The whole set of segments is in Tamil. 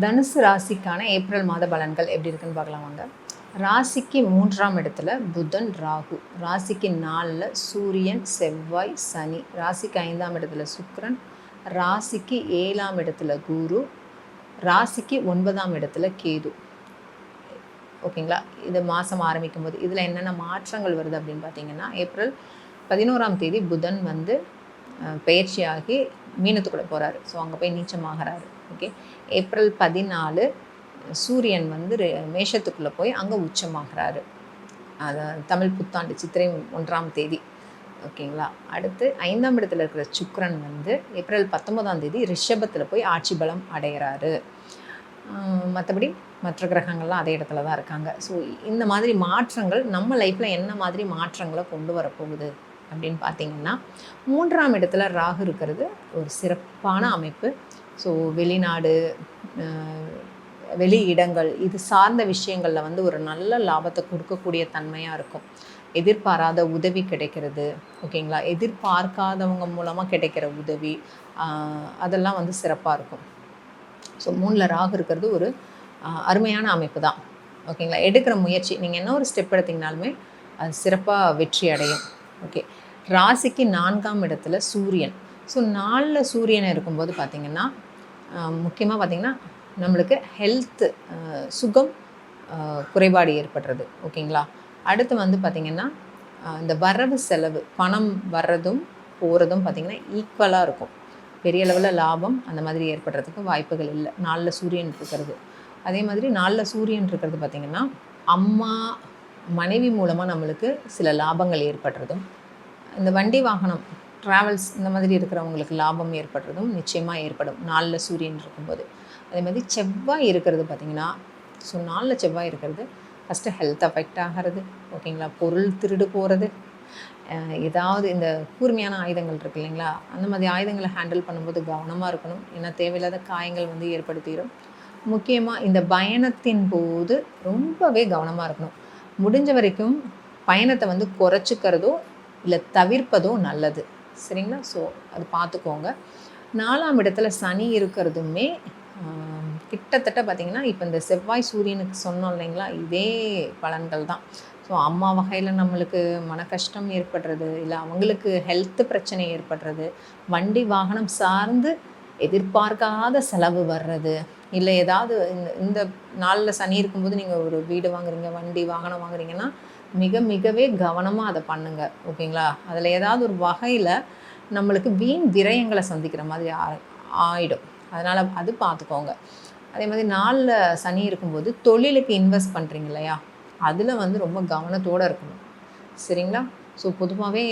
தனுசு ராசிக்கான ஏப்ரல் மாத பலன்கள் எப்படி இருக்குன்னு பார்க்கலாம் வாங்க. ராசிக்கு 3ஆம் இடத்துல புதன், ராகு. ராசிக்கு 4ல் சூரியன், செவ்வாய், சனி. ராசிக்கு 5ஆம் இடத்துல சுக்கிரன். ராசிக்கு 7ஆம் இடத்துல குரு. ராசிக்கு 9ஆம் இடத்துல கேது. ஓகேங்களா? இது மாதம் ஆரம்பிக்கும் போது இதில் என்னென்ன மாற்றங்கள் வருது அப்படின்னு பார்த்தீங்கன்னா, ஏப்ரல் 11ஆம் தேதி புதன் வந்து பயிற்சியாகி மீனத்துக்குள்ளே போகிறாரு. ஸோ அங்கே போய் நீச்சமாகறாரு. ஓகே. ஏப்ரல் 14 சூரியன் வந்து மேஷத்துக்குள்ளே போய் அங்கே உச்சமாகறாரு. அது தமிழ் புத்தாண்டு சித்திரை 1ஆம் தேதி. ஓகேங்களா? அடுத்து 5ஆம் இடத்துல இருக்கிற சுக்கிரன் வந்து ஏப்ரல் 19ஆம் தேதி ரிஷபத்தில் போய் ஆட்சி பலம் அடைகிறாரு. மற்றபடி மற்ற கிரகங்கள்லாம் அதே இடத்துல தான் இருக்காங்க. ஸோ இந்த மாதிரி மாற்றங்கள் நம்ம லைஃப்பில் என்ன மாதிரி மாற்றங்களை கொண்டு வரப்போகுது அப்படின்னு பார்த்தீங்கன்னா, 3ஆம் இடத்துல ராகு இருக்கிறது ஒரு சிறப்பான அமைப்பு. ஸோ வெளிநாடு, வெளி இடங்கள் இது சார்ந்த விஷயங்களில் வந்து ஒரு நல்ல லாபத்தை கொடுக்கக்கூடிய தன்மையாக இருக்கும். எதிர்பாராத உதவி கிடைக்கிறது. ஓகேங்களா? எதிர்பார்க்காதவங்க மூலமாக கிடைக்கிற உதவி அதெல்லாம் வந்து சிறப்பாக இருக்கும். ஸோ 3ல் ராகு இருக்கிறது ஒரு அருமையான அமைப்பு தான். ஓகேங்களா? எடுக்கிற முயற்சி நீங்கள் என்ன ஒரு ஸ்டெப் எடுத்திங்கனாலுமே அது சிறப்பாக வெற்றி அடையும். ஓகே. ராசிக்கு 4ஆம் இடத்துல சூரியன். ஸோ 4ல் சூரியன் இருக்கும்போது பார்த்திங்கன்னா, முக்கியமாக பார்த்திங்கன்னா நம்மளுக்கு ஹெல்த்து சுகம் குறைபாடு ஏற்படுறது. ஓகேங்களா? அடுத்து வந்து பார்த்திங்கன்னா இந்த வரவு செலவு பணம் வர்றதும் போகிறதும் பார்த்திங்கன்னா ஈக்குவலாக இருக்கும். பெரிய லெவலில் லாபம் அந்த மாதிரி ஏற்படுறதுக்கு வாய்ப்புகள் இல்லை 4ல் சூரியன் இருக்கிறது. அதே மாதிரி 4ல் சூரியன் இருக்கிறது பார்த்திங்கன்னா அம்மா மனைவி மூலமாக நம்மளுக்கு சில லாபங்கள் ஏற்படுறதும், இந்த வண்டி வாகனம் ட்ராவல்ஸ் இந்த மாதிரி இருக்கிறவங்களுக்கு லாபம் ஏற்படுறதும் நிச்சயமாக ஏற்படும் 4ல் சூரியன் இருக்கும்போது. அதே மாதிரி செவ்வாய் இருக்கிறது பார்த்திங்கன்னா, ஸோ 4ல் செவ்வாய் இருக்கிறது ஃபஸ்ட்டு ஹெல்த் அஃபெக்ட் ஆகிறது. ஓகேங்களா? பொருள் திருடு போகிறது, ஏதாவது இந்த கூர்மையான ஆயுதங்கள் இருக்குது இல்லைங்களா, அந்த மாதிரி ஆயுதங்களை ஹேண்டில் பண்ணும்போது கவனமாக இருக்கணும். ஏன்னா தேவையில்லாத காயங்கள் வந்து ஏற்படுத்திடும். முக்கியமாக இந்த பயணத்தின் போது ரொம்பவே கவனமாக இருக்கணும். முடிஞ்ச வரைக்கும் பயணத்தை வந்து குறைச்சிக்கிறதோ இல்லை தவிர்ப்பதோ நல்லது. சரிங்களா? ஸோ அது பார்த்துக்கோங்க. 4ஆம் இடத்துல சனி இருக்கிறதுமே கிட்டத்தட்ட பார்த்திங்கன்னா இப்போ இந்த செவ்வாய் சூரியனுக்கு சொன்னோம் இல்லைங்களா, இதே பலன்கள் தான். ஸோ அம்மா வகையில் நம்மளுக்கு மன கஷ்டம் ஏற்படுறது, இல்லை அவங்களுக்கு ஹெல்த்து பிரச்சனை ஏற்படுறது, வண்டி வாகனம் சார்ந்து எதிர்பார்க்காத செலவு வர்றது, இல்லை ஏதாவது இந்த 4ல் சனி இருக்கும்போது நீங்கள் ஒரு வீடு வாங்குறீங்க, வண்டி வாகனம் வாங்குறீங்கன்னா மிகவே கவனமாக அதை பண்ணுங்கள். ஓகேங்களா? அதில் ஏதாவது ஒரு வகையில் நம்மளுக்கு வீண் விரயங்களை சந்திக்கிற மாதிரி ஆயிடும். அதனால் அது பார்த்துக்கோங்க. அதே மாதிரி 4ல் சனி இருக்கும்போது தொழிலுக்கு இன்வெஸ்ட் பண்ணுறீங்க இல்லையா, அதில் வந்து ரொம்ப கவனத்தோடு இருக்கணும். சரிங்களா? ஸோ பொதுவாகவே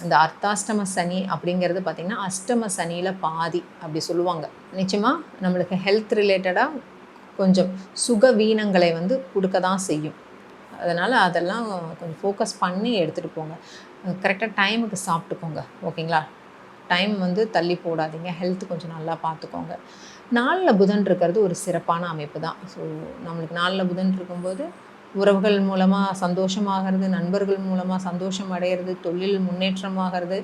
இந்த அர்த்தாஷ்டம சனி அப்படிங்கிறது பார்த்திங்கன்னா அஷ்டம சனியில் பாதி அப்படி சொல்லுவாங்க. நிச்சயமாக நம்மளுக்கு ஹெல்த் ரிலேட்டடாக கொஞ்சம் சுக வீணங்களை வந்து கொடுக்க தான் செய்யும். அதனால் அதெல்லாம் கொஞ்சம் ஃபோக்கஸ் பண்ணி எடுத்துகிட்டு போங்க. கரெக்டாக டைமுக்கு சாப்பிட்டுக்கோங்க. ஓகேங்களா? டைம் வந்து தள்ளி போடாதீங்க. ஹெல்த்து கொஞ்சம் நல்லா பார்த்துக்கோங்க. 4ல் புதன் இருக்கிறது ஒரு சிறப்பான அமைப்பு தான். ஸோ நம்மளுக்கு 4ல் புதன் இருக்கும்போது உறவுகள் மூலமாக சந்தோஷமாகிறது, நண்பர்கள் மூலமாக சந்தோஷம் அடைகிறது, தொழில் முன்னேற்றமாகிறது,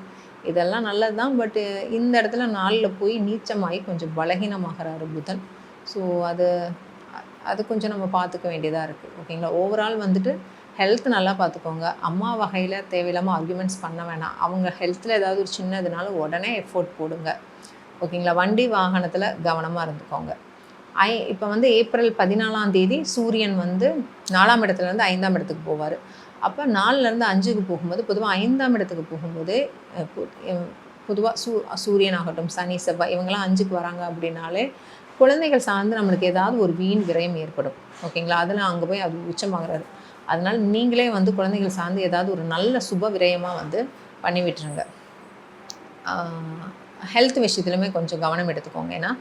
இதெல்லாம் நல்லது தான். பட்டு இந்த இடத்துல 4ல் போய் நீச்சமாகி கொஞ்சம் பலகீனமாகிறாரு புதன். ஸோ அது கொஞ்சம் நம்ம பார்த்துக்க வேண்டியதாக இருக்குது. ஓகேங்களா? ஓவரால் வந்துட்டு ஹெல்த் நல்லா பார்த்துக்கோங்க. அம்மா வகையில் தேவையில்லாமல் ஆர்கியூமெண்ட்ஸ் பண்ண வேணாம். அவங்க ஹெல்த்தில் ஏதாவது ஒரு சின்னதுனால உடனே எஃபோர்ட் போடுங்க. ஓகேங்களா? வண்டி வாகனத்தில் கவனமாக இருந்துக்கோங்க. இப்போ வந்து ஏப்ரல் 14ஆம் தேதி சூரியன் வந்து 4ஆம் இடத்துலேருந்து 5ஆம் இடத்துக்கு போவார். அப்போ 4லேருந்து 5க்கு போகும்போது பொதுவாக 5ஆம் இடத்துக்கு போகும்போது பொதுவாக சூரியன் ஆகட்டும், சனி, செவ்வாய் இவங்கெல்லாம் 5க்கு வராங்க அப்படின்னாலே குழந்தைகள் சார்ந்து நம்மளுக்கு ஏதாவது ஒரு வீண் விரயம் ஏற்படும். ஓகேங்களா? அதில் அங்கே போய் அது உச்சமாகிறாரு. அதனால் நீங்களே வந்து குழந்தைகள் சார்ந்து ஏதாவது ஒரு நல்ல சுப விரயமாக வந்து பண்ணி விட்டுருங்க. ஹெல்த் விஷயத்துலையுமே கொஞ்சம் கவனம் எடுத்துக்கோங்க. ஏன்னா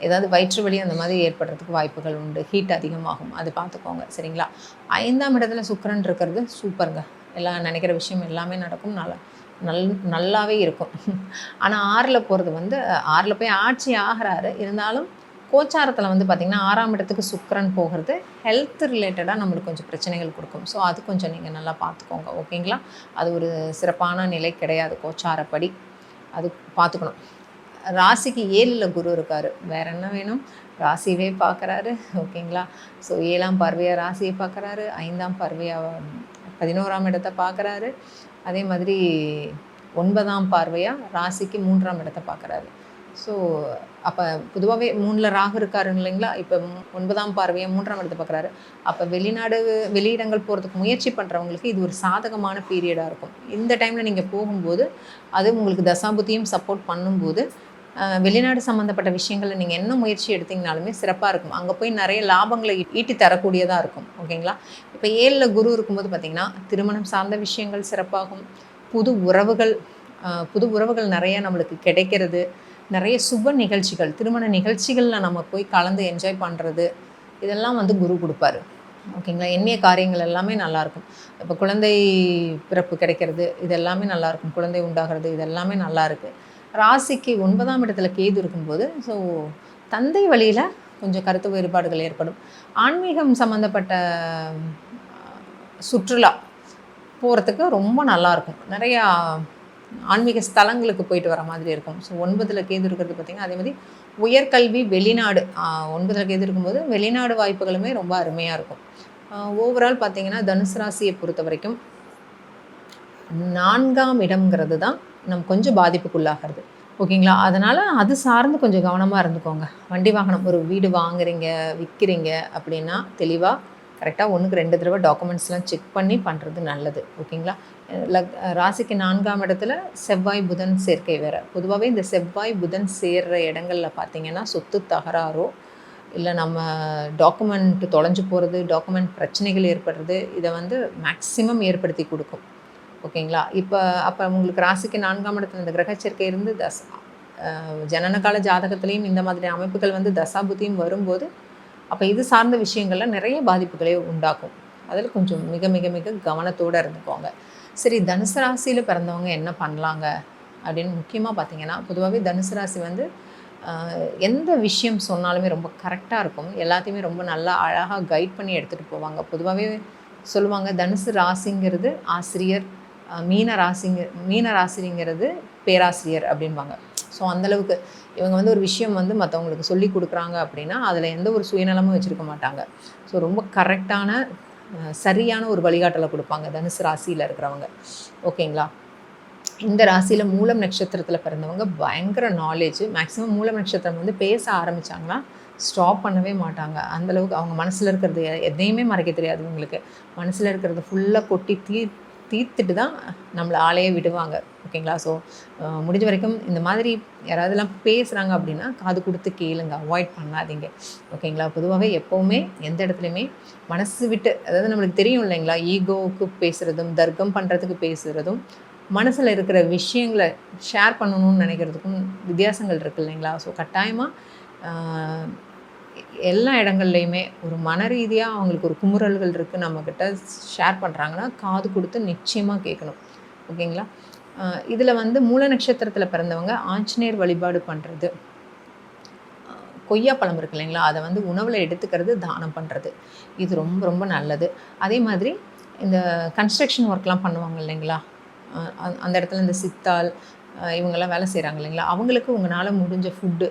ஏதாவது வயிற்று வலி அந்த மாதிரி ஏற்படுறதுக்கு வாய்ப்புகள் உண்டு. ஹீட் அதிகமாகும், அது பார்த்துக்கோங்க. சரிங்களா? 5ஆம் இடத்துல சுக்கிரன் இருக்கிறது சூப்பருங்க. எல்லாம் நினைக்கிற விஷயம் எல்லாமே நடக்கும், நல்லாவே இருக்கும். ஆனால் 6ல் போகிறது வந்து 6ல் போய் ஆட்சி ஆகிறாரு. இருந்தாலும் கோச்சாரத்தில் வந்து பார்த்திங்கன்னா 6ஆம் இடத்துக்கு சுக்கிரன் போகிறது ஹெல்த் ரிலேட்டடாக நம்மளுக்கு கொஞ்சம் பிரச்சனைகள் கொடுக்கும். ஸோ அது கொஞ்சம் நீங்கள் நல்லா பார்த்துக்கோங்க. ஓகேங்களா? அது ஒரு சிறப்பான நிலை கிடையாது கோச்சாரப்படி, அது பார்த்துக்கணும். ராசிக்கு 7ல் குரு இருக்கார். வேறு என்ன வேணும்? ராசியவே பார்க்குறாரு. ஓகேங்களா. ஸோ 7ஆம் பார்வையாக ராசியை பார்க்குறாரு, 5ஆம் பார்வையாக 11ஆம் இடத்தை பார்க்குறாரு, அதே மாதிரி 9ஆம் பார்வையாக ராசிக்கு 3ஆம் இடத்தை பார்க்குறாரு. ஸோ அப்போ பொதுவாகவே 3ல் ராகு இருக்காரு இல்லைங்களா. இப்போ 9ஆம் பார்வையாக 3ஆம் இடத்தை பார்க்குறாரு. அப்போ வெளியிடங்கள் போகிறதுக்கு முயற்சி பண்ணுறவங்களுக்கு இது ஒரு சாதகமான பீரியடாக இருக்கும். இந்த டைமில் நீங்கள் போகும்போது அது உங்களுக்கு தசாபுத்தியும் சப்போர்ட் பண்ணும்போது வெளிநாடு சம்மந்தப்பட்ட விஷயங்களில் நீங்கள் என்ன முயற்சி எடுத்தீங்கனாலுமே சிறப்பாக இருக்கும். அங்கே போய் நிறைய லாபங்களை ஈட்டி தரக்கூடியதாக இருக்கும். ஓகேங்களா. இப்போ 7ல் குரு இருக்கும்போது பார்த்திங்கன்னா திருமணம் சார்ந்த விஷயங்கள் சிறப்பாகும். புது உறவுகள் நிறைய நம்மளுக்கு கிடைக்கிறது, நிறைய சுப நிகழ்ச்சிகள், திருமண நிகழ்ச்சிகளில் நம்ம போய் கலந்து என்ஜாய் பண்ணுறது, இதெல்லாம் வந்து குரு கொடுப்பாரு. ஓகேங்களா. எண்ணிய காரியங்கள் எல்லாமே நல்லாயிருக்கும். இப்போ குழந்தை பிறப்பு கிடைக்கிறது, இது எல்லாமே நல்லாயிருக்கும். குழந்தை உண்டாகிறது, இது எல்லாமே நல்லாயிருக்கு. ராசிக்கு 9ஆம் இடத்துல கேது இருக்கும்போது ஸோ தந்தை வழியில் கொஞ்சம் கருத்து வேறுபாடுகள் ஏற்படும். ஆன்மீகம் சம்மந்தப்பட்ட சுற்றுலா போகிறதுக்கு ரொம்ப நல்லாயிருக்கும். நிறையா ஆன்மீக ஸ்தலங்களுக்கு போயிட்டு வர மாதிரி இருக்கும். ஸோ 9ல் கேது இருக்கிறது பார்த்திங்கன்னா, அதே மாதிரி உயர்கல்வி வெளிநாடு 9ல் கேது இருக்கும்போது வெளிநாடு வாய்ப்புகளுமே ரொம்ப அருமையாக இருக்கும். ஓவரால் பார்த்திங்கன்னா தனுசு ராசியை பொறுத்த வரைக்கும் 4ஆம் இடம்ங்கிறது தான் நம்ம கொஞ்சம் பாதிப்புக்குள்ளாகிறது. ஓகேங்களா. அதனால் அது சார்ந்து கொஞ்சம் கவனமாக இருந்துக்கோங்க. வண்டி வாகனம், ஒரு வீடு வாங்குறீங்க, விற்கிறீங்க அப்படின்னா தெளிவாக கரெக்டாக 1க்கு 2 தடவை டாக்குமெண்ட்ஸ்லாம் செக் பண்ணி பண்ணுறது நல்லது. ஓகேங்களா. ராசிக்கு 4ஆம் இடத்துல செவ்வாய் புதன் சேர்க்கை வேறு. பொதுவாகவே இந்த செவ்வாய் புதன் சேர்கிற இடங்களில் பார்த்திங்கன்னா சொத்து தகராறோ இல்லை நம்ம டாக்குமெண்ட் தொலைஞ்சு போகிறது, டாக்குமெண்ட் பிரச்சனைகள் ஏற்படுறது, இதை வந்து மேக்ஸிமம் ஏற்படுத்தி கொடுக்கும். ஓகேங்களா. அப்போ உங்களுக்கு ராசிக்கு 4ஆம் இடத்துல இந்த கிரக சேர்க்கை இருந்து ஜனனகால ஜாதகத்துலேயும் இந்த மாதிரி அமைப்புகள் வந்து தசாபுத்தியும் வரும்போது அப்போ இது சார்ந்த விஷயங்கள்லாம் நிறைய பாதிப்புகளை உண்டாக்கும். அதில் கொஞ்சம் மிக மிக மிக கவனத்தோடு இருந்துக்கோங்க. சரி, தனுசு ராசியில் பிறந்தவங்க என்ன பண்ணலாங்க அப்படின்னு முக்கியமாக பார்த்திங்கன்னா, பொதுவாகவே தனுசு ராசி வந்து எந்த விஷயம் சொன்னாலுமே ரொம்ப கரெக்டாக இருக்கும். எல்லாத்தையுமே ரொம்ப நல்லா அழகாக கைட் பண்ணி எடுத்துகிட்டு போவாங்க. பொதுவாகவே சொல்லுவாங்க தனுசு ராசிங்கிறது ஆசிரியர், மீன ராசிங்கிறது பேராசிரியர் அப்படின்பாங்க. ஸோ அந்தளவுக்கு இவங்க வந்து ஒரு விஷயம் வந்து மற்றவங்களுக்கு சொல்லி கொடுக்குறாங்க அப்படின்னா அதில் எந்த ஒரு சுயநலமும் வச்சுருக்க மாட்டாங்க. ஸோ ரொம்ப கரெக்டான சரியான ஒரு வழிகாட்டலை கொடுப்பாங்க தனுசு ராசியில் இருக்கிறவங்க. ஓகேங்களா. இந்த ராசியில் மூலம் நட்சத்திரத்தில் பிறந்தவங்க பயங்கர நாலேஜ். மேக்ஸிமம் மூலம் நட்சத்திரம் வந்து பேச ஆரம்பித்தாங்கன்னா ஸ்டாப் பண்ணவே மாட்டாங்க. அந்தளவுக்கு அவங்க மனசில் இருக்கிறது எதையுமே மறைக்க தெரியாது. இவங்களுக்கு மனசில் இருக்கிறது ஃபுல்லாக கொட்டி தீர்த்துட்டு தான் நம்மளை ஆளையே விடுவாங்க. ஓகேங்களா. ஸோ முடிஞ்ச வரைக்கும் இந்த மாதிரி யாராவதுலாம் பேசுகிறாங்க அப்படின்னா காது கொடுத்து கேளுங்க, அவாய்ட் பண்ணாதீங்க. ஓகேங்களா. பொதுவாகவே எப்போவுமே எந்த இடத்துலையுமே மனசு விட்டு, அதாவது நம்மளுக்கு தெரியும் இல்லைங்களா, ஈகோவுக்கு பேசுகிறதும் தர்க்கம் பண்ணுறதுக்கு பேசுகிறதும் மனசில் இருக்கிற விஷயங்களை ஷேர் பண்ணணும்னு நினைக்கிறதுக்கும் வித்தியாசங்கள் இருக்குது இல்லைங்களா. ஸோ கட்டாயமாக எல்லா இடங்கள்லையுமே ஒரு மன ரீதியாக அவங்களுக்கு ஒரு குமுறல்கள் இருக்குது, நம்மக்கிட்ட ஷேர் பண்ணுறாங்கன்னா காது கொடுத்து நிச்சயமாக கேட்கணும். ஓகேங்களா. இதில் வந்து மூல நட்சத்திரத்தில் பிறந்தவங்க ஆஞ்சநேயர் வழிபாடு பண்ணுறது, கொய்யாப்பழம் இருக்குது இல்லைங்களா, அதை வந்து உணவில் எடுத்துக்கிறது, தானம் பண்ணுறது, இது ரொம்ப ரொம்ப நல்லது. அதே மாதிரி இந்த கன்ஸ்ட்ரக்ஷன் ஒர்க்லாம் பண்ணுவாங்க இல்லைங்களா, அந்த இடத்துல இந்த சித்தாள் இவங்கெல்லாம் வேலை செய்கிறாங்க இல்லைங்களா, அவங்களுக்கு உங்களால் முடிஞ்ச ஃபுட்டு,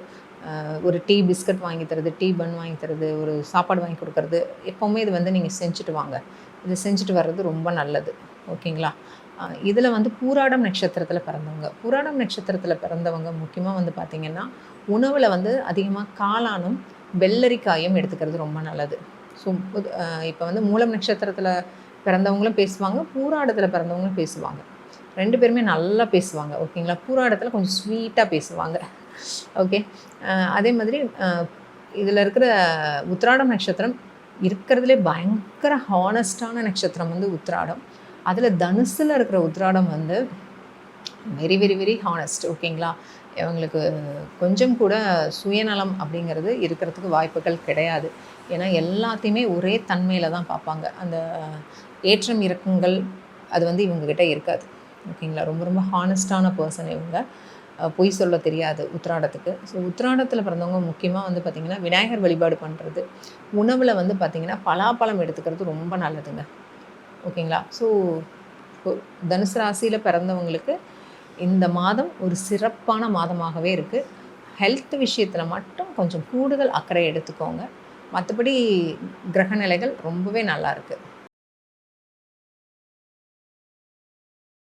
ஒரு டீ பிஸ்கட் வாங்கி தரது, டீ பன் வாங்கி தரது, ஒரு சாப்பாடு வாங்கி கொடுக்கறது, எப்போவுமே இது வந்து நீங்கள் செஞ்சுட்டு வாங்க. இது செஞ்சுட்டு வர்றது ரொம்ப நல்லது. ஓகேங்களா. இதில் வந்து பூராடம் நட்சத்திரத்தில் பிறந்தவங்க முக்கியமாக வந்து பார்த்திங்கன்னா உணவில் வந்து அதிகமாக காளானும் வெள்ளரிக்காயும் எடுத்துக்கிறது ரொம்ப நல்லது. ஸோ இப்போ வந்து மூலம் நட்சத்திரத்தில் பிறந்தவங்களும் பேசுவாங்க, பூராடத்தில் பிறந்தவங்களும் பேசுவாங்க. 2 பேருமே நல்லா பேசுவாங்க. ஓகேங்களா. பூராடத்தில் கொஞ்சம் ஸ்வீட்டாக பேசுவாங்க. ஓகே. அதே மாதிரி இதில் இருக்கிற உத்திராடம் நட்சத்திரம் இருக்கிறதுலே பயங்கர ஹானஸ்டான நட்சத்திரம் வந்து உத்திராடம். அதில் தனுசில் இருக்கிற உத்திராடம் வந்து வெரி வெரி வெரி ஹானஸ்ட். ஓகேங்களா. இவங்களுக்கு கொஞ்சம் கூட சுயநலம் அப்படிங்கிறது இருக்கிறதுக்கு வாய்ப்புகள் கிடையாது. ஏன்னா எல்லாத்தையுமே ஒரே தன்மையில் தான் பார்ப்பாங்க. அந்த ஏற்றம் இறக்கங்கள் அது வந்து இவங்ககிட்ட இருக்காது. ஓகேங்களா. ரொம்ப ரொம்ப ஹானஸ்டான பர்சன் இவங்க. பொய் சொல்ல தெரியாது உத்திராடத்துக்கு. ஸோ உத்திராடத்தில் பிறந்தவங்க முக்கியமாக வந்து பார்த்திங்கன்னா விநாயகர் வழிபாடு பண்ணுறது, உணவில் வந்து பார்த்திங்கன்னா பலாப்பழம் எடுத்துக்கிறது ரொம்ப நல்லதுங்க. ஓகேங்களா. ஸோ தனுசு ராசியில் பிறந்தவங்களுக்கு இந்த மாதம் ஒரு சிறப்பான மாதமாகவே இருக்குது. ஹெல்த் விஷயத்தில் மட்டும் கொஞ்சம் கூடுதல் அக்கறை எடுத்துக்கோங்க. மற்றபடி கிரகநிலைகள் ரொம்பவே நல்லா இருக்குது.